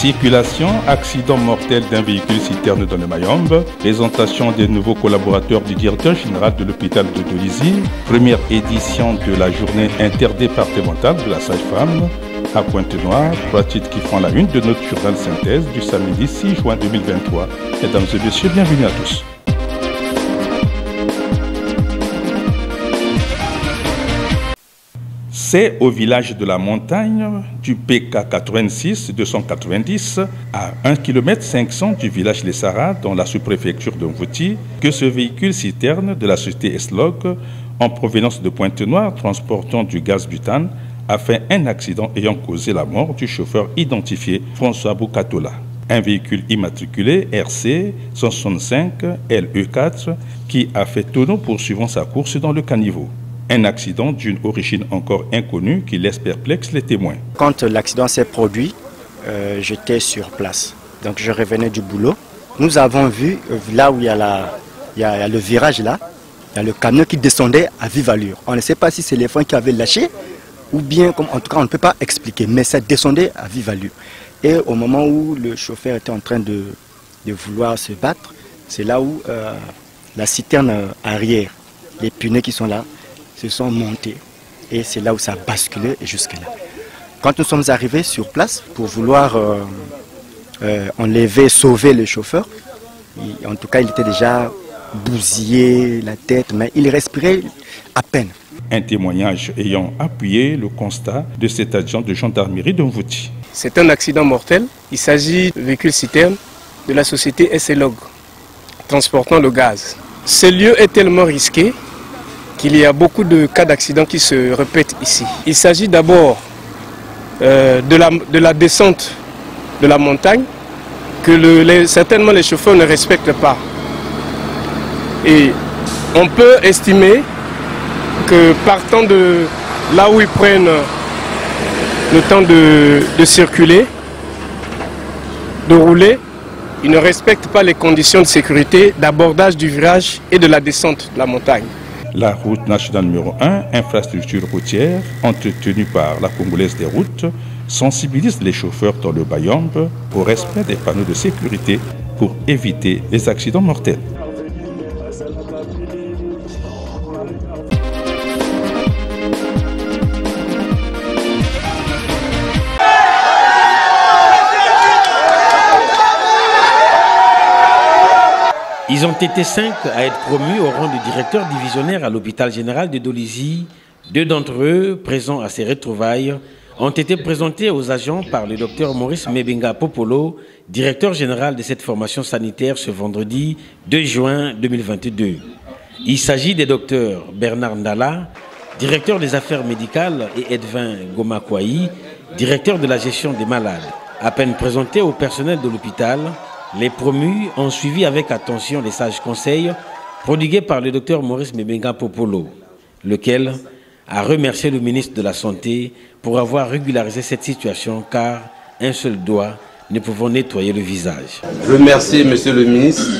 Circulation, accident mortel d'un véhicule citerne dans le Mayombe, présentation des nouveaux collaborateurs du directeur général de l'hôpital de Dolisie, première édition de la journée interdépartementale de la sage-femme à Pointe-Noire, trois titres qui font la une de notre journal synthèse du samedi 6 juin 2023. Mesdames et messieurs, bienvenue à tous. C'est au village de la Montagne du PK 86 290 à 1 km 500 du village Les Saras dans la sous-préfecture de Mvouti que ce véhicule citerne de la société Eslog en provenance de Pointe-Noire transportant du gaz butane a fait un accident ayant causé la mort du chauffeur identifié François Boukatola. Un véhicule immatriculé RC 165 LE4 qui a fait tonneau poursuivant sa course dans le caniveau. Un accident d'une origine encore inconnue qui laisse perplexe les témoins. Quand l'accident s'est produit, j'étais sur place. Donc je revenais du boulot. Nous avons vu là où il y a le virage là, il y a le camion qui descendait à vive allure. On ne sait pas si c'est les freins qui avaient lâché ou bien, en tout cas on ne peut pas expliquer, mais ça descendait à vive allure. Et au moment où le chauffeur était en train de vouloir se battre, c'est là où la citerne arrière, les pneus qui sont là, se sont montés et c'est là où ça a basculé jusque-là. Quand nous sommes arrivés sur place pour vouloir enlever, sauver le chauffeur, en tout cas il était déjà bousillé la tête, mais il respirait à peine. Un témoignage ayant appuyé le constat de cet agent de gendarmerie de Mvouti. C'est un accident mortel. Il s'agit de véhicule citerne de la société Eslog transportant le gaz. Ce lieu est tellement risqué qu'il y a beaucoup de cas d'accidents qui se répètent ici. Il s'agit d'abord de la descente de la montagne que certainement les chauffeurs ne respectent pas. Et on peut estimer que partant de là où ils prennent le temps de circuler, de rouler, ils ne respectent pas les conditions de sécurité d'abordage du virage et de la descente de la montagne. La route nationale numéro 1, infrastructure routière, entretenue par la Congolaise des routes, sensibilise les chauffeurs dans le Mayombe au respect des panneaux de sécurité pour éviter les accidents mortels. Ils ont été 5 à être promus au rang de directeur divisionnaire à l'hôpital général de Dolisie. 2 d'entre eux, présents à ces retrouvailles, ont été présentés aux agents par le docteur Maurice Mebenga Popolo, directeur général de cette formation sanitaire ce vendredi 2 juin 2022. Il s'agit des docteurs Bernard Ndala, directeur des affaires médicales, et Edwin Gomakwaï, directeur de la gestion des malades. À peine présentés au personnel de l'hôpital, les promus ont suivi avec attention les sages conseils prodigués par le docteur Maurice Mebenga Popolo, lequel a remercié le ministre de la Santé pour avoir régularisé cette situation car un seul doigt ne pouvant nettoyer le visage. Je remercie monsieur le ministre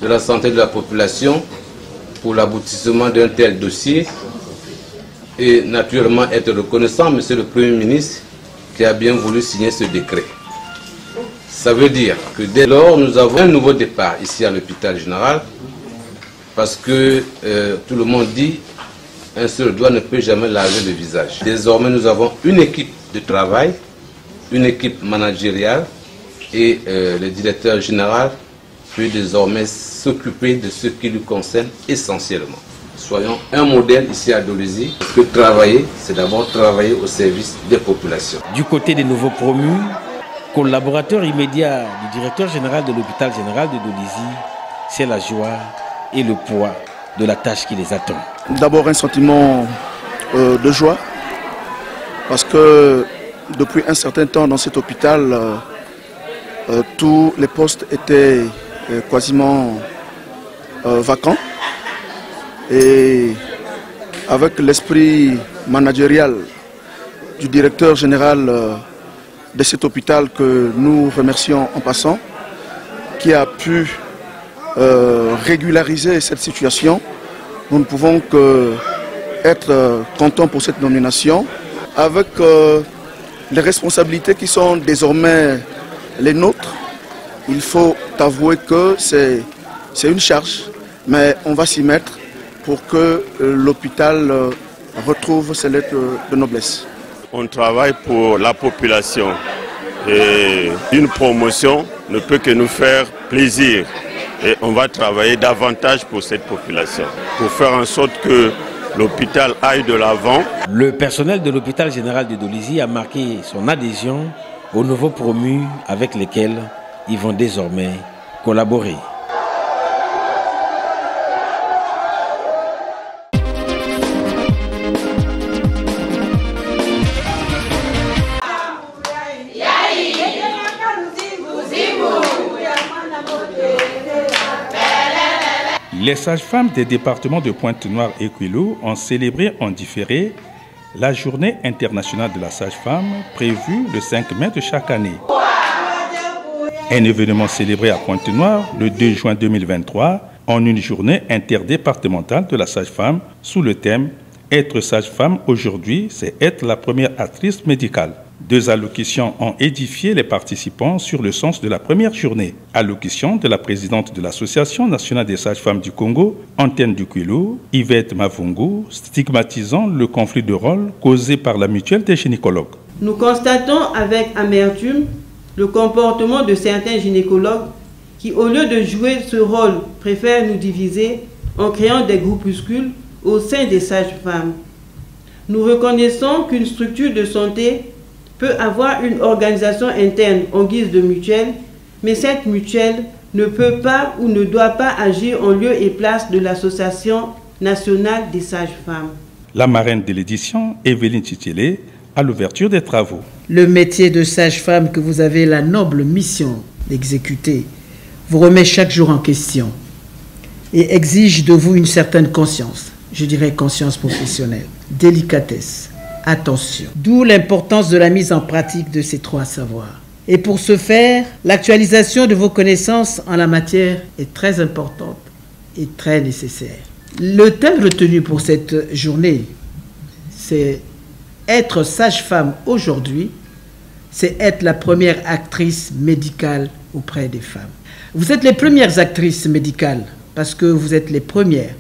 de la Santé de la population pour l'aboutissement d'un tel dossier et naturellement être reconnaissant monsieur le Premier ministre qui a bien voulu signer ce décret. Ça veut dire que dès lors, nous avons un nouveau départ ici à l'hôpital général parce que tout le monde dit un seul doigt ne peut jamais laver le visage. Désormais, nous avons une équipe de travail, une équipe managériale et le directeur général peut désormais s'occuper de ce qui lui concerne essentiellement. Soyons un modèle ici à Dolisie, parce que travailler, c'est d'abord travailler au service des populations. Du côté des nouveaux promus, collaborateur immédiat du directeur général de l'hôpital général de Dolisie, c'est la joie et le poids de la tâche qui les attend. D'abord un sentiment de joie, parce que depuis un certain temps dans cet hôpital, tous les postes étaient quasiment vacants. Et avec l'esprit managérial du directeur général de cet hôpital que nous remercions en passant, qui a pu régulariser cette situation, nous ne pouvons qu'être contents pour cette nomination, avec les responsabilités qui sont désormais les nôtres. Il faut avouer que c'est une charge, mais on va s'y mettre pour que l'hôpital retrouve ses lettres de noblesse. On travaille pour la population et une promotion ne peut que nous faire plaisir. Et on va travailler davantage pour cette population, pour faire en sorte que l'hôpital aille de l'avant. Le personnel de l'hôpital général de Dolisie a marqué son adhésion aux nouveaux promus avec lesquels ils vont désormais collaborer. Les sages-femmes des départements de Pointe-Noire et Kouilou ont célébré en différé la journée internationale de la sage-femme prévue le 5 mai de chaque année. Un événement célébré à Pointe-Noire le 2 juin 2023 en une journée interdépartementale de la sage-femme sous le thème « Être sage-femme aujourd'hui, c'est être la première actrice médicale ». 2 allocutions ont édifié les participants sur le sens de la première journée. Allocution de la présidente de l'Association nationale des sages-femmes du Congo, Antenne du Kouilou, Yvette Mavungu, stigmatisant le conflit de rôle causé par la mutuelle des gynécologues. Nous constatons avec amertume le comportement de certains gynécologues qui, au lieu de jouer ce rôle, préfèrent nous diviser en créant des groupuscules au sein des sages-femmes. Nous reconnaissons qu'une structure de santé peut avoir une organisation interne en guise de mutuelle, mais cette mutuelle ne peut pas ou ne doit pas agir en lieu et place de l'Association nationale des sages-femmes. La marraine de l'édition, Evelyne Tchitchélé, à l'ouverture des travaux. Le métier de sage-femme que vous avez la noble mission d'exécuter vous remet chaque jour en question et exige de vous une certaine conscience, je dirais conscience professionnelle, délicatesse, attention. D'où l'importance de la mise en pratique de ces 3 savoirs. Et pour ce faire, l'actualisation de vos connaissances en la matière est très importante et très nécessaire. Le thème retenu pour cette journée, c'est être sage-femme aujourd'hui, c'est être la première actrice médicale auprès des femmes. Vous êtes les premières actrices médicales parce que vous êtes les premières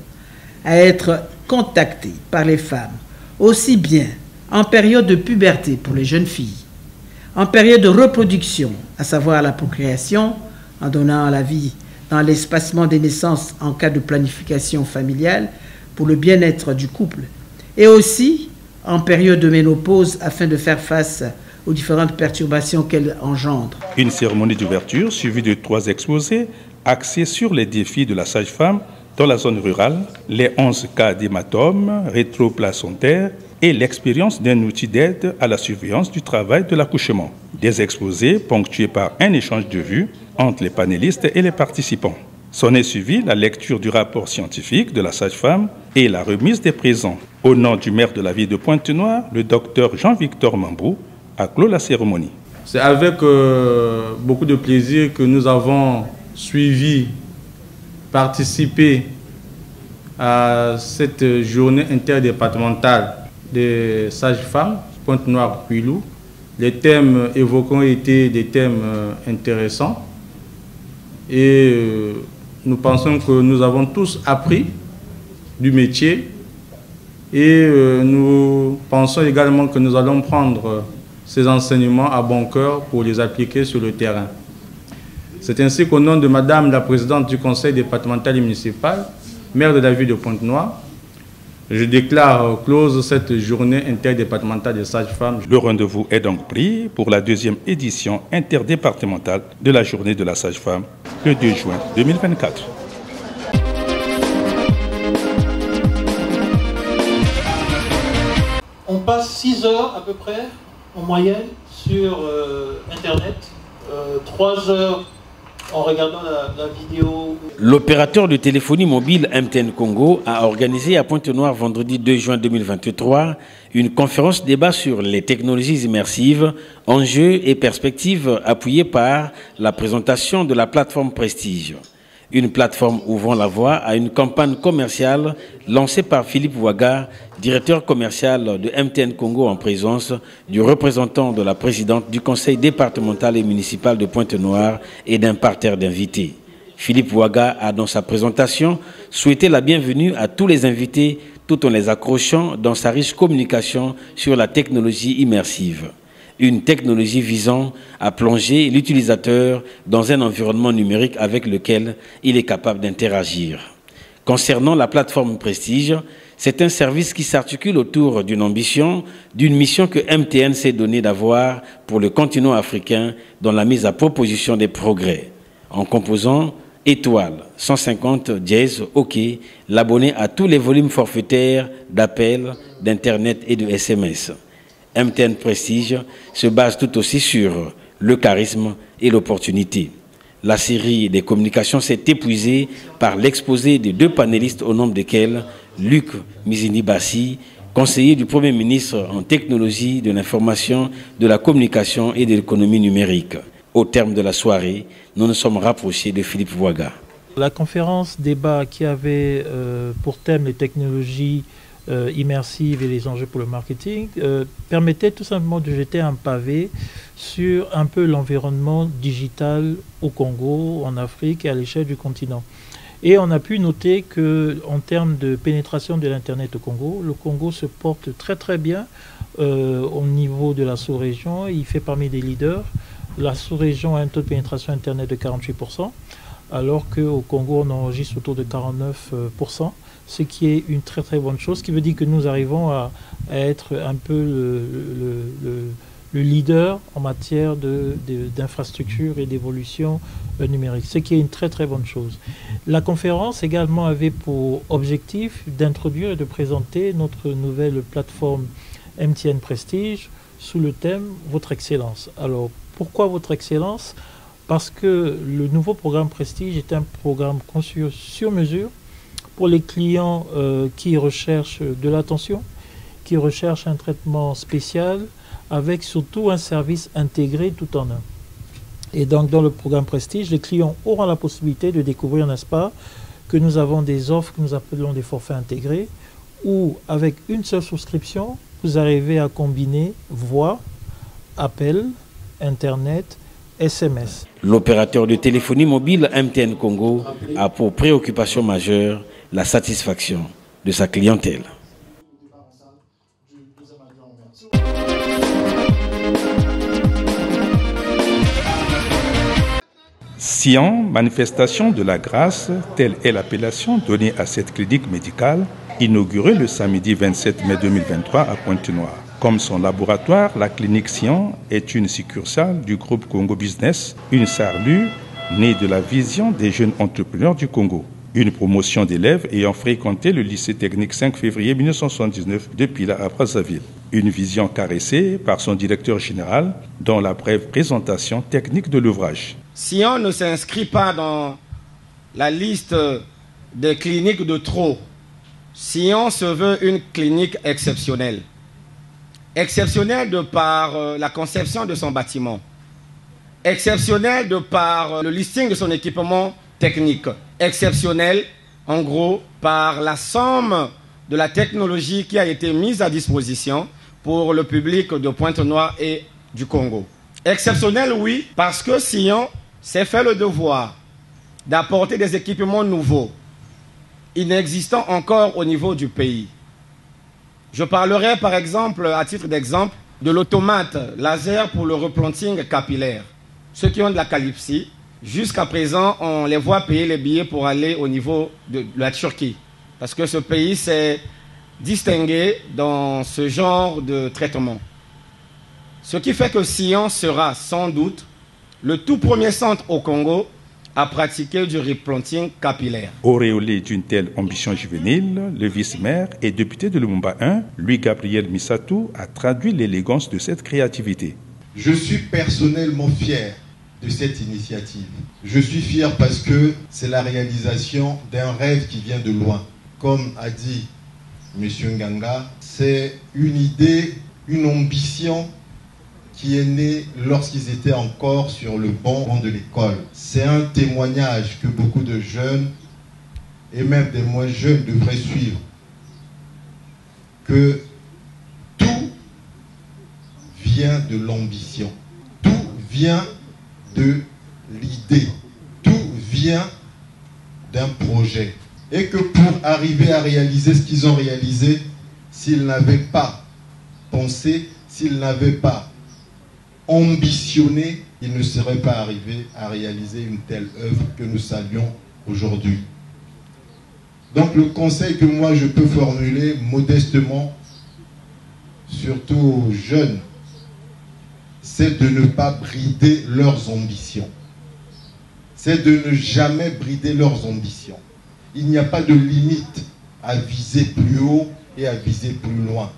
à être contactées par les femmes, aussi bien en période de puberté pour les jeunes filles, en période de reproduction, à savoir la procréation, en donnant la vie dans l'espacement des naissances en cas de planification familiale pour le bien-être du couple, et aussi en période de ménopause afin de faire face aux différentes perturbations qu'elle engendre. Une cérémonie d'ouverture suivie de 3 exposés axés sur les défis de la sage-femme dans la zone rurale, les 11 cas d'hématome rétroplacentaire et l'expérience d'un outil d'aide à la surveillance du travail de l'accouchement. Des exposés ponctués par un échange de vues entre les panélistes et les participants. S'en est suivi la lecture du rapport scientifique de la sage-femme et la remise des présents. Au nom du maire de la ville de Pointe-Noire, le docteur Jean-Victor Mambou a clos la cérémonie. C'est avec beaucoup de plaisir que nous avons suivi, participé à cette journée interdépartementale des sages-femmes, Pointe-Noire-Kouilou. Les thèmes évoqués ont été des thèmes intéressants et nous pensons que nous avons tous appris du métier et nous pensons également que nous allons prendre ces enseignements à bon cœur pour les appliquer sur le terrain. C'est ainsi qu'au nom de Madame la Présidente du Conseil départemental et municipal, maire de la ville de Pointe-Noire, je déclare close cette journée interdépartementale des sages-femmes. Le rendez-vous est donc pris pour la 2e édition interdépartementale de la journée de la sage-femme, le 2 juin 2024. On passe 6 heures à peu près, en moyenne, sur Internet, 3 heures en regardant la vidéo. L'opérateur de téléphonie mobile MTN Congo a organisé à Pointe-Noire vendredi 2 juin 2023 une conférence débat sur les technologies immersives, enjeux et perspectives appuyée par la présentation de la plateforme Prestige. Une plateforme ouvrant la voie à une campagne commerciale lancée par Philippe Ouaga, directeur commercial de MTN Congo, en présence du représentant de la présidente du conseil départemental et municipal de Pointe-Noire et d'un parterre d'invités. Philippe Ouaga a dans sa présentation souhaité la bienvenue à tous les invités tout en les accrochant dans sa riche communication sur la technologie immersive. Une technologie visant à plonger l'utilisateur dans un environnement numérique avec lequel il est capable d'interagir. Concernant la plateforme Prestige, c'est un service qui s'articule autour d'une ambition, d'une mission que MTN s'est donné d'avoir pour le continent africain dans la mise à proposition des progrès. En composant étoile 150 dièse OK, l'abonné à tous les volumes forfaitaires d'appels, d'internet et de SMS. MTN Prestige se base tout aussi sur le charisme et l'opportunité. La série des communications s'est épuisée par l'exposé de 2 panélistes au nombre desquels Luc Mizini-Bassi, conseiller du Premier ministre en technologie de l'information, de la communication et de l'économie numérique. Au terme de la soirée, nous nous sommes rapprochés de Philippe Ouaga. La conférence débat qui avait pour thème les technologies immersives et les enjeux pour le marketing permettait tout simplement de jeter un pavé sur un peu l'environnement digital au Congo, en Afrique et à l'échelle du continent. Et on a pu noter qu'en termes de pénétration de l'Internet au Congo, le Congo se porte très très bien au niveau de la sous-région. Il fait parmi des leaders. La sous-région a un taux de pénétration Internet de 48%, alors qu'au Congo, on enregistre autour de 49%, ce qui est une très très bonne chose, ce qui veut dire que nous arrivons à être un peu le leader en matière d'infrastructure et d'évolution numérique, ce qui est une très très bonne chose. La conférence également avait pour objectif d'introduire et de présenter notre nouvelle plateforme MTN Prestige sous le thème « Votre Excellence ». Alors, pourquoi Votre Excellence? Parce que le nouveau programme Prestige est un programme conçu sur mesure pour les clients qui recherchent de l'attention, qui recherchent un traitement spécial, avec surtout un service intégré tout en un. Et donc dans le programme Prestige, les clients auront la possibilité de découvrir, n'est-ce pas, que nous avons des offres que nous appelons des forfaits intégrés, où avec une seule souscription, vous arrivez à combiner voix, appel, Internet, SMS. L'opérateur de téléphonie mobile MTN Congo a pour préoccupation majeure la satisfaction de sa clientèle. Sion, manifestation de la grâce, telle est l'appellation donnée à cette clinique médicale, inaugurée le samedi 27 mai 2023 à Pointe-Noire. Comme son laboratoire, la clinique Sion est une succursale du groupe Congo Business, une SARLU née de la vision des jeunes entrepreneurs du Congo. Une promotion d'élèves ayant fréquenté le lycée technique 5 février 1979 de Pila à Brazzaville. Une vision caressée par son directeur général dans la brève présentation technique de l'ouvrage. Sion ne s'inscrit pas dans la liste des cliniques de trop. Sion se veut une clinique exceptionnelle. Exceptionnelle de par la conception de son bâtiment. Exceptionnelle de par le listing de son équipement technique. Exceptionnelle, en gros, par la somme de la technologie qui a été mise à disposition pour le public de Pointe-Noire et du Congo. Exceptionnelle, oui, parce que Sion s'est fait le devoir d'apporter des équipements nouveaux, inexistants encore au niveau du pays. Je parlerai par exemple, à titre d'exemple, de l'automate laser pour le replanting capillaire. Ceux qui ont de la calipsie, jusqu'à présent, on les voit payer les billets pour aller au niveau de la Turquie. Parce que ce pays s'est distingué dans ce genre de traitement. Ce qui fait que Sion sera sans doute le tout premier centre au Congo à pratiquer du replanting capillaire. Auréolé d'une telle ambition juvénile, le vice-maire et député de Lumumba 1, Louis-Gabriel Missatou, a traduit l'élégance de cette créativité. Je suis personnellement fier de cette initiative. Je suis fier parce que c'est la réalisation d'un rêve qui vient de loin. Comme a dit M. Nganga, c'est une idée, une ambition qui est né lorsqu'ils étaient encore sur le banc de l'école. C'est un témoignage que beaucoup de jeunes, et même des moins jeunes, devraient suivre. Que tout vient de l'ambition, tout vient de l'idée, tout vient d'un projet. Et que pour arriver à réaliser ce qu'ils ont réalisé, s'ils n'avaient pas pensé, s'ils n'avaient pas ambitionné, ils ne seraient pas arrivés à réaliser une telle œuvre que nous saluons aujourd'hui. Donc le conseil que moi je peux formuler modestement, surtout aux jeunes, c'est de ne pas brider leurs ambitions. C'est de ne jamais brider leurs ambitions. Il n'y a pas de limite à viser plus haut et à viser plus loin.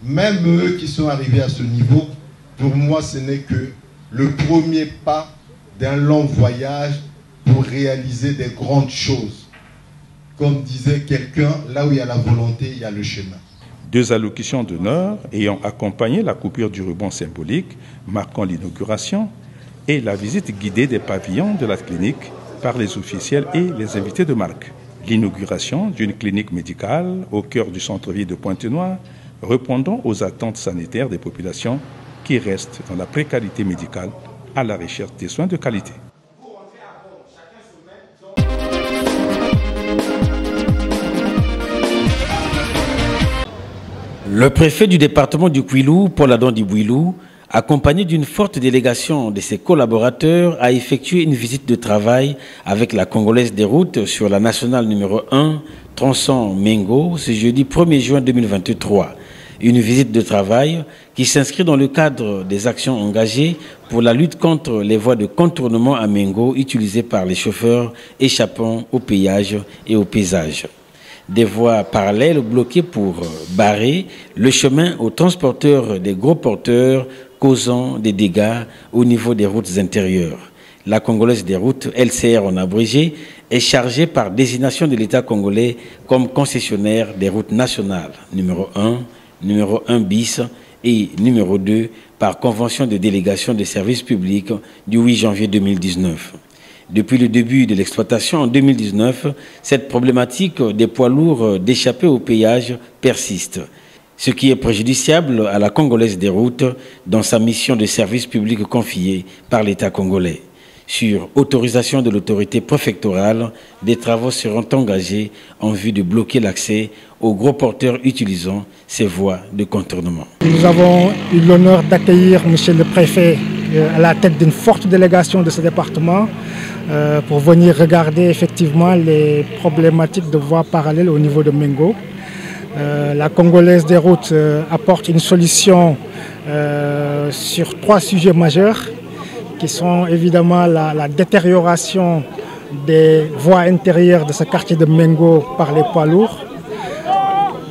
Même eux qui sont arrivés à ce niveau, pour moi ce n'est que le premier pas d'un long voyage pour réaliser des grandes choses. Comme disait quelqu'un, là où il y a la volonté, il y a le chemin. 2 allocutions d'honneur ayant accompagné la coupure du ruban symbolique marquant l'inauguration et la visite guidée des pavillons de la clinique par les officiels et les invités de marque. L'inauguration d'une clinique médicale au cœur du centre-ville de Pointe-Noire, répondant aux attentes sanitaires des populations qui restent dans la précarité médicale à la recherche des soins de qualité. Le préfet du département du Kouilou, Paul-Adam Dibouilou, accompagné d'une forte délégation de ses collaborateurs, a effectué une visite de travail avec la Congolaise des routes sur la nationale numéro 1, tronçon Mengo, ce jeudi 1er juin 2023. Une visite de travail qui s'inscrit dans le cadre des actions engagées pour la lutte contre les voies de contournement à Mengo utilisées par les chauffeurs échappant au péage et au paysage. Des voies parallèles bloquées pour barrer le chemin aux transporteurs des gros porteurs, causant des dégâts au niveau des routes intérieures. La Congolaise des routes, LCR en abrégé, est chargée par désignation de l'État congolais comme concessionnaire des routes nationales numéro 1, numéro 1 bis et numéro 2 par convention de délégation des services publics du 8 janvier 2019. Depuis le début de l'exploitation en 2019, cette problématique des poids lourds d'échapper au péage persiste, ce qui est préjudiciable à la Congolaise des routes dans sa mission de service public confiée par l'État congolais. Sur autorisation de l'autorité préfectorale, des travaux seront engagés en vue de bloquer l'accès aux gros porteurs utilisant ces voies de contournement. Nous avons eu l'honneur d'accueillir M. le préfet à la tête d'une forte délégation de ce département pour venir regarder effectivement les problématiques de voies parallèles au niveau de Mengo. La Congolaise des routes apporte une solution sur 3 sujets majeurs qui sont évidemment la détérioration des voies intérieures de ce quartier de Mengo par les poids lourds,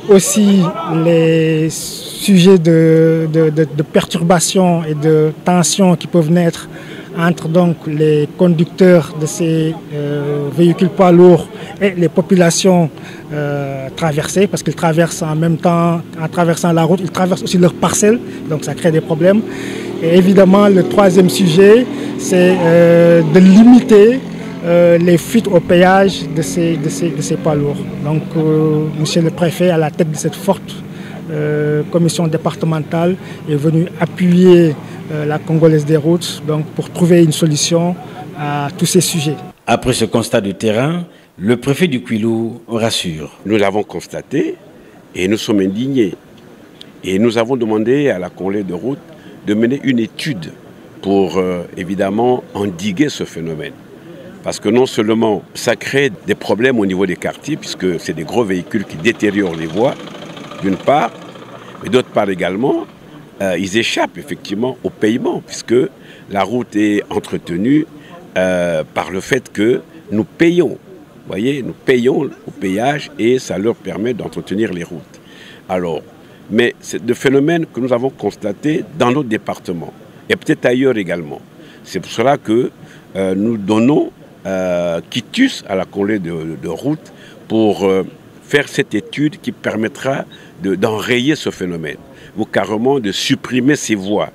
aussi les sujets de perturbations et de tensions qui peuvent naître entre donc les conducteurs de ces véhicules poids lourds et les populations traversées, parce qu'ils traversent en même temps, en traversant la route, ils traversent aussi leurs parcelles, donc ça crée des problèmes. Et évidemment, le 3e sujet, c'est de limiter les fuites au péage de ces poids lourds. Donc, monsieur le préfet, à la tête de cette forte commission départementale, est venu appuyer la Congolaise des routes donc, pour trouver une solution à tous ces sujets. Après ce constat de terrain, le préfet du Kouilou rassure. Nous l'avons constaté et nous sommes indignés. Et nous avons demandé à la Congolaise des routes de mener une étude pour évidemment endiguer ce phénomène. Parce que non seulement ça crée des problèmes au niveau des quartiers, puisque c'est des gros véhicules qui détériorent les voies, d'une part, mais d'autre part également, ils échappent effectivement au paiement, puisque la route est entretenue par le fait que nous payons. Vous voyez, nous payons au péage et ça leur permet d'entretenir les routes. Alors, mais c'est des phénomènes que nous avons constatés dans notre département et peut-être ailleurs également. C'est pour cela que nous donnons quitus à la Congolaise de route pour faire cette étude qui permettra d'enrayer ce phénomène, ou carrément de supprimer ces voies.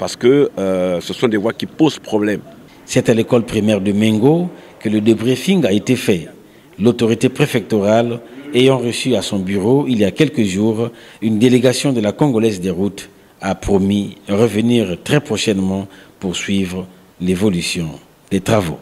parce que ce sont des voies qui posent problème. C'est à l'école primaire de Mengo que le débriefing a été fait. L'autorité préfectorale ayant reçu à son bureau il y a quelques jours une délégation de la Congolaise des routes a promis revenir très prochainement pour suivre l'évolution des travaux.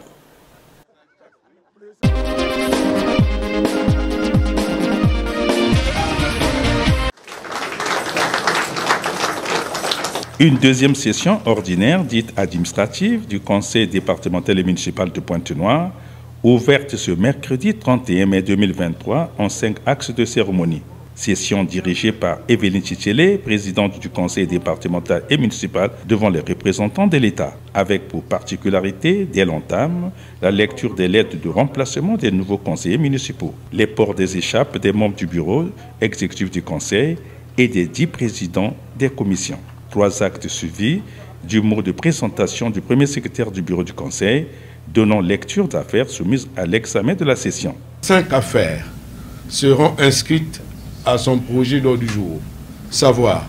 Une deuxième session ordinaire, dite administrative, du Conseil départemental et municipal de Pointe-Noire, ouverte ce mercredi 31 mai 2023 en 5 axes de cérémonie. Session dirigée par Evelyne Chichele, présidente du Conseil départemental et municipal, devant les représentants de l'État, avec pour particularité, dès l'entame, la lecture des lettres de remplacement des nouveaux conseillers municipaux, les ports des échappes des membres du bureau exécutif du Conseil et des 10 présidents des commissions. 3 actes suivis du mot de présentation du premier secrétaire du bureau du Conseil, donnant lecture d'affaires soumises à l'examen de la session. 5 affaires seront inscrites à son projet d'ordre du jour. Savoir,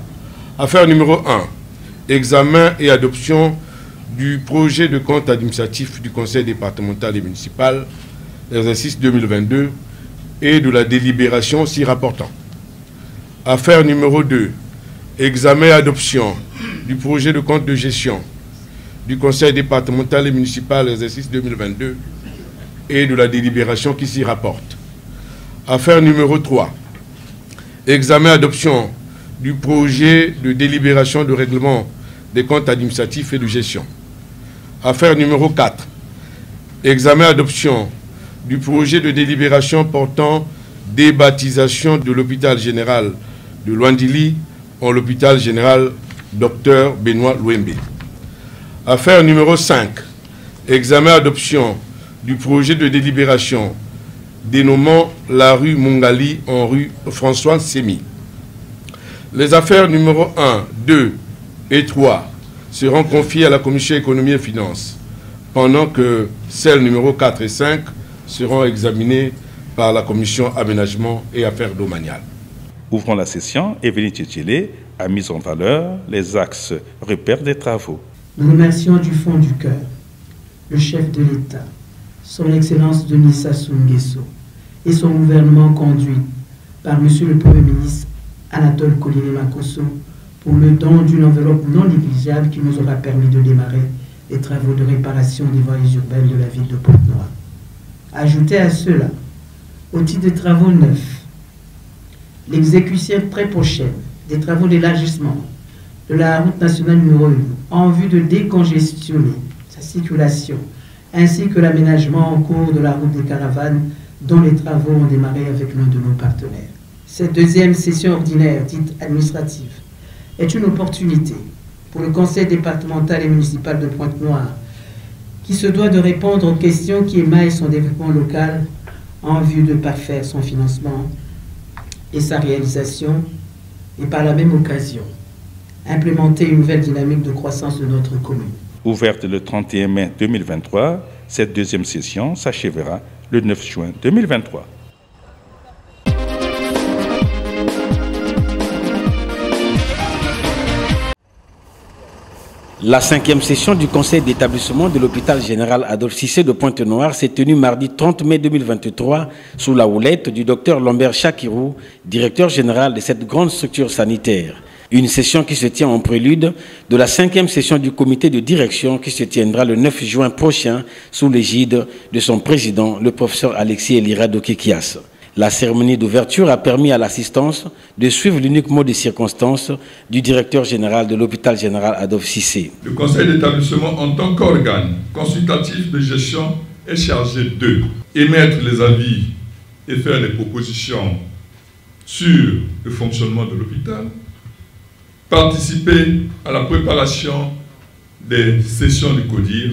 affaire numéro 1, examen et adoption du projet de compte administratif du Conseil départemental et municipal, exercice 2022, et de la délibération s'y rapportant. Affaire numéro 2, examen et adoption du projet de compte de gestion du Conseil départemental et municipal, exercice 2022, et de la délibération qui s'y rapporte. Affaire numéro 3, examen et adoption du projet de délibération de règlement des comptes administratifs et de gestion. Affaire numéro 4, examen et adoption du projet de délibération portant débaptisation de l'hôpital général de Luandili en l'hôpital général Dr Benoît Louembe. Affaire numéro 5, examen et adoption du projet de délibération dénommant la rue Mungali en rue François Sémy. Les affaires numéro 1, 2 et 3 seront confiées à la Commission économie et finances, pendant que celles numéro 4 et 5 seront examinées par la Commission aménagement et affaires domaniales. Ouvrant la session, Evelyne Chichele a mis en valeur les axes repères des travaux. Nous remercions du fond du cœur le chef de l'État, son Excellence Denis Sassou Nguesso, et son gouvernement conduit par Monsieur le Premier ministre Anatole Koliné-Makosso pour le don d'une enveloppe non négligeable qui nous aura permis de démarrer les travaux de réparation des voies urbaines de la ville de Pointe-Noire. Ajoutez à cela, au titre des travaux neufs, l'exécution très prochaine des travaux d'élargissement de la route nationale numéro 1 en vue de décongestionner sa circulation, ainsi que l'aménagement en cours de la route des caravanes dont les travaux ont démarré avec l'un de nos partenaires. Cette deuxième session ordinaire, dite administrative, est une opportunité pour le Conseil départemental et municipal de Pointe-Noire, qui se doit de répondre aux questions qui émaillent son développement local en vue de parfaire son financement et sa réalisation, et par la même occasion, implémenter une nouvelle dynamique de croissance de notre commune. Ouverte le 31 mai 2023, cette deuxième session s'achèvera le 9 juin 2023. La 5e session du conseil d'établissement de l'hôpital général Adolphe Cissé de Pointe-Noire s'est tenue mardi 30 mai 2023 sous la houlette du docteur Lambert Chakirou, directeur général de cette grande structure sanitaire. Une session qui se tient en prélude de la 5e session du comité de direction qui se tiendra le 9 juin prochain sous l'égide de son président, le professeur Alexis Elira Dokekias. La cérémonie d'ouverture a permis à l'assistance de suivre l'unique mot des circonstances du directeur général de l'hôpital général Adolphe Cissé. Le conseil d'établissement en tant qu'organe consultatif de gestion est chargé de émettre les avis et faire les propositions sur le fonctionnement de l'hôpital, participer à la préparation des sessions du CODIR,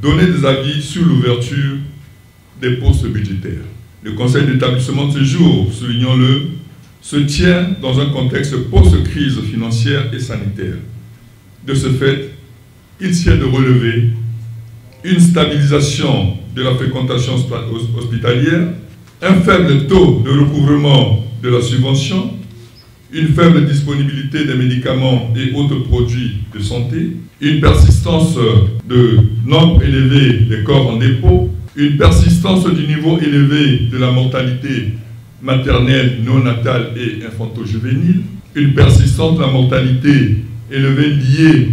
donner des avis sur l'ouverture des postes budgétaires. Le conseil d'établissement de ce jour, soulignons-le, se tient dans un contexte post-crise financière et sanitaire. De ce fait, il tient de relever une stabilisation de la fréquentation hospitalière, un faible taux de recouvrement de la subvention, une faible disponibilité des médicaments et autres produits de santé, une persistance de nombre élevé des corps en dépôt, une persistance du niveau élevé de la mortalité maternelle, néonatale et infanto-juvénile, une persistance de la mortalité élevée liée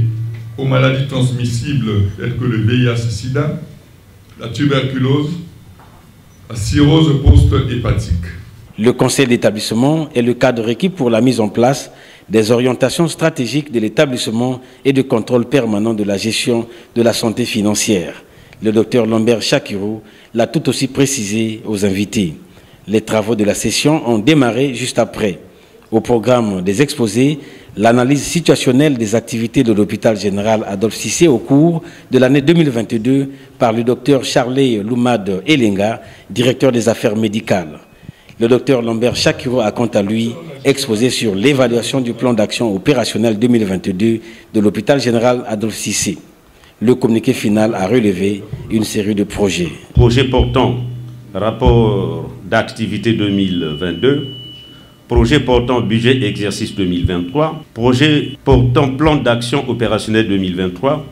aux maladies transmissibles telles que le VIH-Sida, la tuberculose, la cirrhose post-hépatique. Le conseil d'établissement est le cadre requis pour la mise en place des orientations stratégiques de l'établissement et de contrôle permanent de la gestion de la santé financière. Le docteur Lambert Chakirou l'a tout aussi précisé aux invités. Les travaux de la session ont démarré juste après. Au programme des exposés, l'analyse situationnelle des activités de l'hôpital général Adolphe Cissé au cours de l'année 2022 par le docteur Charles Loumad Elenga, directeur des affaires médicales. Le docteur Lambert Chakirou a quant à lui exposé sur l'évaluation du plan d'action opérationnel 2022 de l'hôpital général Adolphe Cissé. Le communiqué final a relevé une série de projets. Projet portant rapport d'activité 2022, projet portant budget exercice 2023, projet portant plan d'action opérationnel 2023,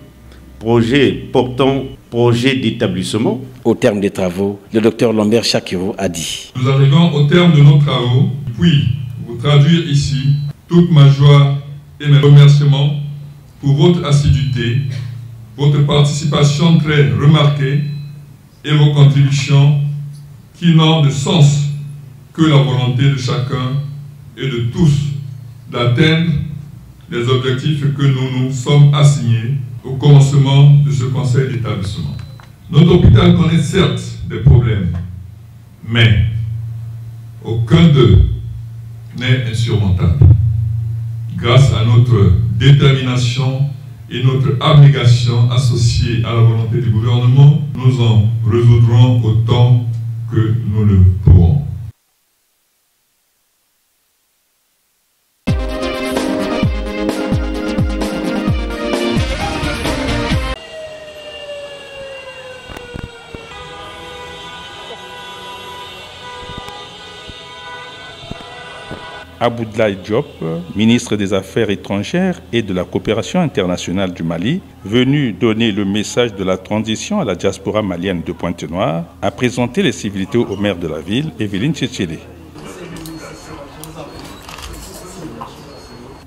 projet portant projet d'établissement. Au terme des travaux, le docteur Lambert Chakirou a dit: Nous arrivons au terme de nos travaux, puis vous traduire ici toute ma joie et mes remerciements pour votre assiduité, votre participation très remarquée et vos contributions qui n'ont de sens que la volonté de chacun et de tous d'atteindre les objectifs que nous nous sommes assignés au commencement de ce conseil d'établissement. Notre hôpital connaît certes des problèmes, mais aucun d'eux n'est insurmontable. Grâce à notre détermination et notre abnégation associée à la volonté du gouvernement, nous en résoudrons autant que nous le pourrons. Abdoulaye Diop, ministre des Affaires étrangères et de la coopération internationale du Mali, venu donner le message de la transition à la diaspora malienne de Pointe-Noire, a présenté les civilités au maire de la ville, Evelyne Tchétchelé.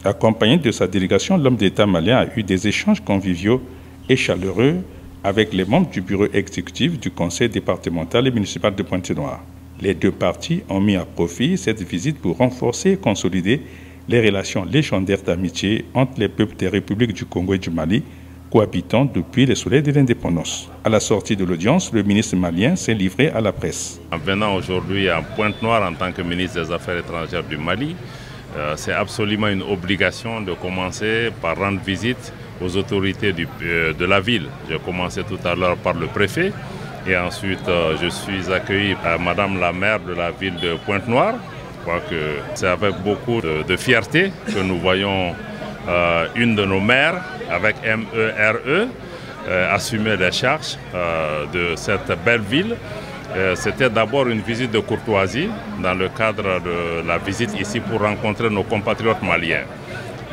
Accompagné de sa délégation, l'homme d'État malien a eu des échanges conviviaux et chaleureux avec les membres du bureau exécutif du conseil départemental et municipal de Pointe-Noire. Les deux parties ont mis à profit cette visite pour renforcer et consolider les relations légendaires d'amitié entre les peuples des républiques du Congo et du Mali, cohabitant depuis les soleils de l'indépendance. À la sortie de l'audience, le ministre malien s'est livré à la presse. En venant aujourd'hui à Pointe-Noire en tant que ministre des Affaires étrangères du Mali, c'est absolument une obligation de commencer par rendre visite aux autorités de la ville. J'ai commencé tout à l'heure par le préfet. Et ensuite, je suis accueilli par Madame la maire de la ville de Pointe-Noire. Je crois que c'est avec beaucoup de fierté que nous voyons une de nos maires, avec MERE, assumer les charges de cette belle ville. C'était d'abord une visite de courtoisie dans le cadre de la visite ici pour rencontrer nos compatriotes maliens.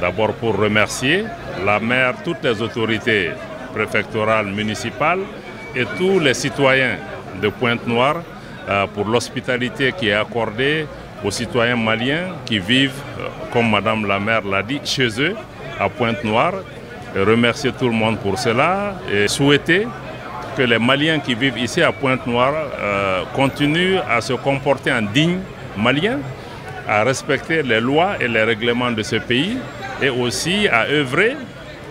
D'abord pour remercier la maire, toutes les autorités préfectorales, municipales, et tous les citoyens de Pointe-Noire pour l'hospitalité qui est accordée aux citoyens maliens qui vivent, comme Madame la maire l'a dit, chez eux, à Pointe-Noire. Remercier tout le monde pour cela et souhaiter que les Maliens qui vivent ici à Pointe-Noire continuent à se comporter en dignes Maliens, à respecter les lois et les règlements de ce pays et aussi à œuvrer,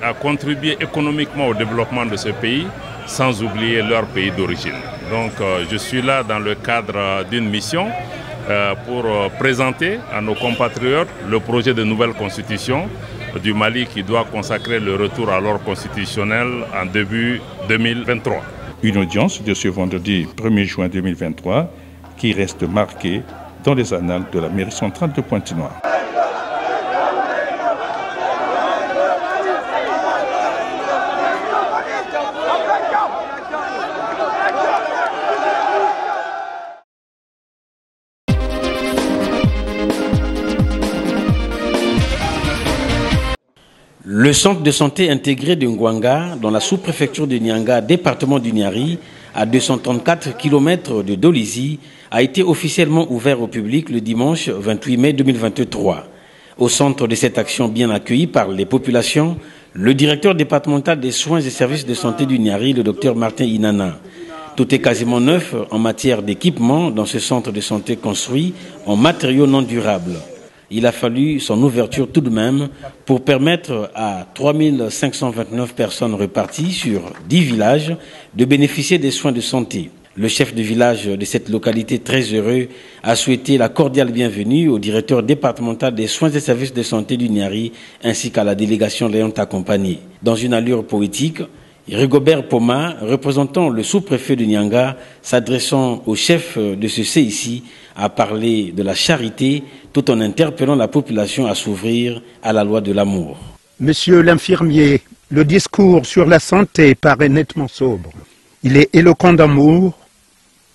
à contribuer économiquement au développement de ce pays, sans oublier leur pays d'origine. Donc je suis là dans le cadre d'une mission pour présenter à nos compatriotes le projet de nouvelle constitution du Mali qui doit consacrer le retour à l'ordre constitutionnel en début 2023. Une audience de ce vendredi 1er juin 2023 qui reste marquée dans les annales de la mairie centrale de Pointe-Noire. Le centre de santé intégré de Ngwanga, dans la sous-préfecture de Nyanga, département du Niari, à 234 km de Dolizy, a été officiellement ouvert au public le dimanche 28 mai 2023. Au centre de cette action bien accueillie par les populations, le directeur départemental des soins et services de santé du Niari, le docteur Martin Inana. Tout est quasiment neuf en matière d'équipement dans ce centre de santé construit en matériaux non durables. Il a fallu son ouverture tout de même pour permettre à 3529 personnes reparties sur 10 villages de bénéficier des soins de santé. Le chef de village de cette localité très heureux a souhaité la cordiale bienvenue au directeur départemental des soins et services de santé du Niari ainsi qu'à la délégation l'ayant accompagné. Dans une allure poétique, Rigobert Poma, représentant le sous-préfet de Nyanga, s'adressant au chef de ce CIC, a parlé de la charité tout en interpellant la population à s'ouvrir à la loi de l'amour. Monsieur l'infirmier, le discours sur la santé paraît nettement sobre. Il est éloquent d'amour,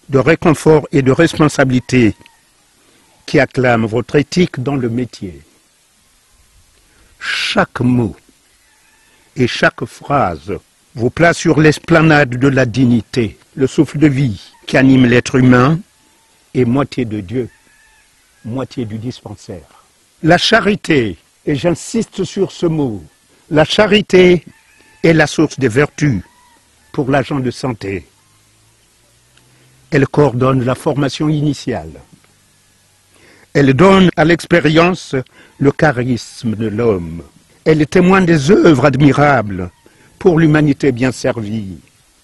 de réconfort et de responsabilité qui acclame votre éthique dans le métier. Chaque mot et chaque phrase vous place sur l'esplanade de la dignité, le souffle de vie qui anime l'être humain est moitié de Dieu, moitié du dispensaire. La charité, et j'insiste sur ce mot, la charité est la source des vertus pour l'agent de santé. Elle coordonne la formation initiale. Elle donne à l'expérience le charisme de l'homme. Elle témoigne des œuvres admirables pour l'humanité bien servie.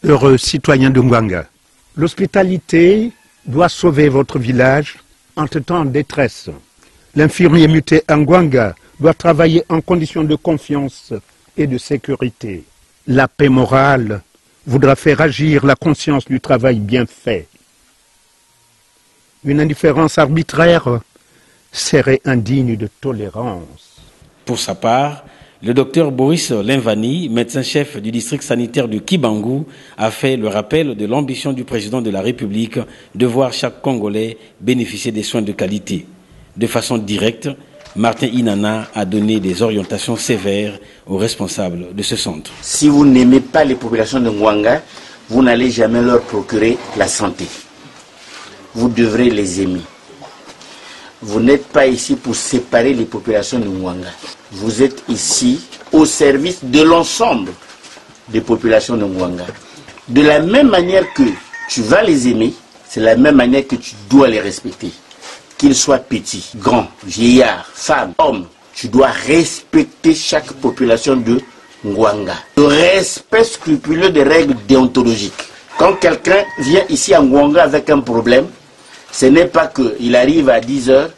Heureux citoyens de Ngwanga, l'hospitalité doit sauver votre village en temps de détresse. L'infirmier muté à Ngwanga doit travailler en conditions de confiance et de sécurité. La paix morale voudra faire agir la conscience du travail bien fait. Une indifférence arbitraire serait indigne de tolérance. Pour sa part, le docteur Boris Linvani, médecin-chef du district sanitaire de Kibangu, a fait le rappel de l'ambition du président de la République de voir chaque Congolais bénéficier des soins de qualité. De façon directe, Martin Inana a donné des orientations sévères aux responsables de ce centre. Si vous n'aimez pas les populations de Ngwanga, vous n'allez jamais leur procurer la santé. Vous devrez les aimer. Vous n'êtes pas ici pour séparer les populations de Ngwanga. Vous êtes ici au service de l'ensemble des populations de Ngwanga. De la même manière que tu vas les aimer, c'est la même manière que tu dois les respecter. Qu'ils soient petits, grands, vieillards, femmes, hommes, tu dois respecter chaque population de Ngwanga. Le respect scrupuleux des règles déontologiques. Quand quelqu'un vient ici à Ngwanga avec un problème, ce n'est pas qu'il arrive à 10h,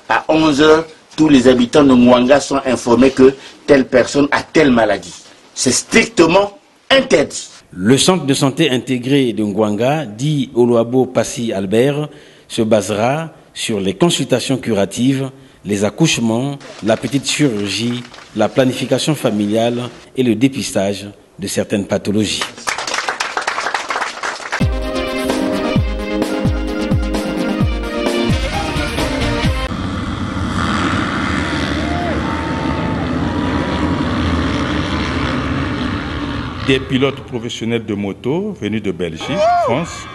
à 11h, tous les habitants de Ngwanga sont informés que telle personne a telle maladie. C'est strictement interdit. Le centre de santé intégré de Ngwanga, dit Oluabo Passi Albert, se basera sur les consultations curatives, les accouchements, la petite chirurgie, la planification familiale et le dépistage de certaines pathologies. Des pilotes professionnels de moto venus de Belgique, France,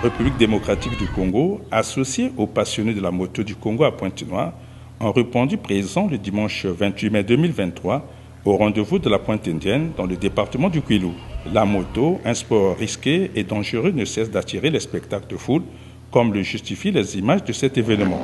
République démocratique du Congo, associés aux passionnés de la moto du Congo à Pointe-Noire, ont répondu présent le dimanche 28 mai 2023 au rendez-vous de la Pointe Indienne dans le département du Kwilu. La moto, un sport risqué et dangereux, ne cesse d'attirer les spectacles de foule, comme le justifient les images de cet événement.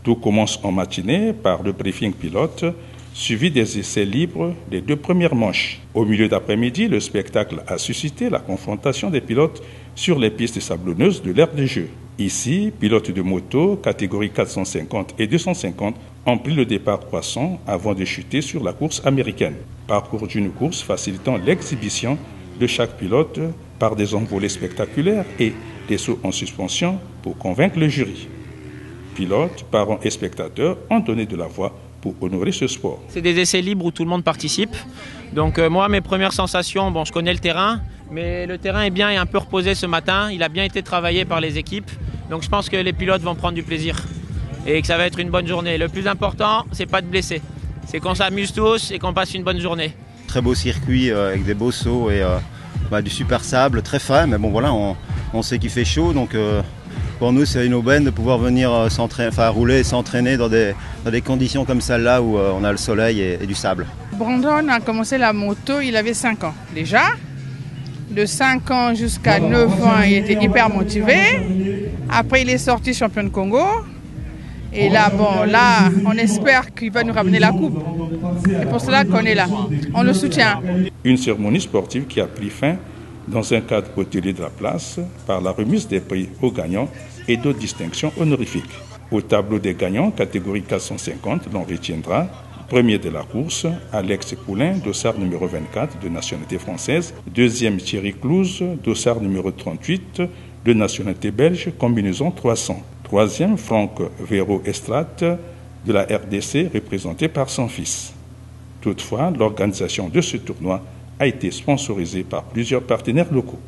Tout commence en matinée par le briefing pilote suivi des essais libres des 2 premières manches. Au milieu d'après-midi, le spectacle a suscité la confrontation des pilotes sur les pistes sablonneuses de l'aire de jeu. Ici, pilotes de moto, catégorie 450 et 250, ont pris le départ croissant avant de chuter sur la course américaine. Parcours d'une course facilitant l'exhibition de chaque pilote par des envolées spectaculaires et des sauts en suspension pour convaincre le jury. Pilotes, parents et spectateurs ont donné de la voix pour honorer ce sport. C'est des essais libres où tout le monde participe. Donc moi, mes premières sensations, je connais le terrain, mais le terrain est bien et un peu reposé ce matin. Il a bien été travaillé par les équipes. Donc je pense que les pilotes vont prendre du plaisir et que ça va être une bonne journée. Le plus important, c'est pas de blesser. C'est qu'on s'amuse tous et qu'on passe une bonne journée. Très beau circuit avec des beaux sauts et du super sable, très frais. Mais bon voilà, on sait qu'il fait chaud. Donc pour nous, c'est une aubaine de pouvoir venir rouler et s'entraîner dans des conditions comme celle-là où on a le soleil et du sable. Brandon a commencé la moto, il avait 5 ans déjà. De 5 ans jusqu'à 9 ans, il était hyper motivé. Après, il est sorti champion de Congo. Et là, on espère qu'il va nous ramener la coupe. C'est pour cela qu'on est là. On le soutient. Une cérémonie sportive qui a pris fin dans un cadre hôtelier de la place par la remise des prix aux gagnants et d'autres distinctions honorifiques. Au tableau des gagnants, catégorie 450, l'on retiendra premier de la course, Alex Poulain, dossard numéro 24 de nationalité française. Deuxième, Thierry Clouse, dossard numéro 38 de nationalité belge, combinaison 300. Troisième, Franck Véro Estrade de la RDC, représenté par son fils. Toutefois, l'organisation de ce tournoi a été sponsorisée par plusieurs partenaires locaux.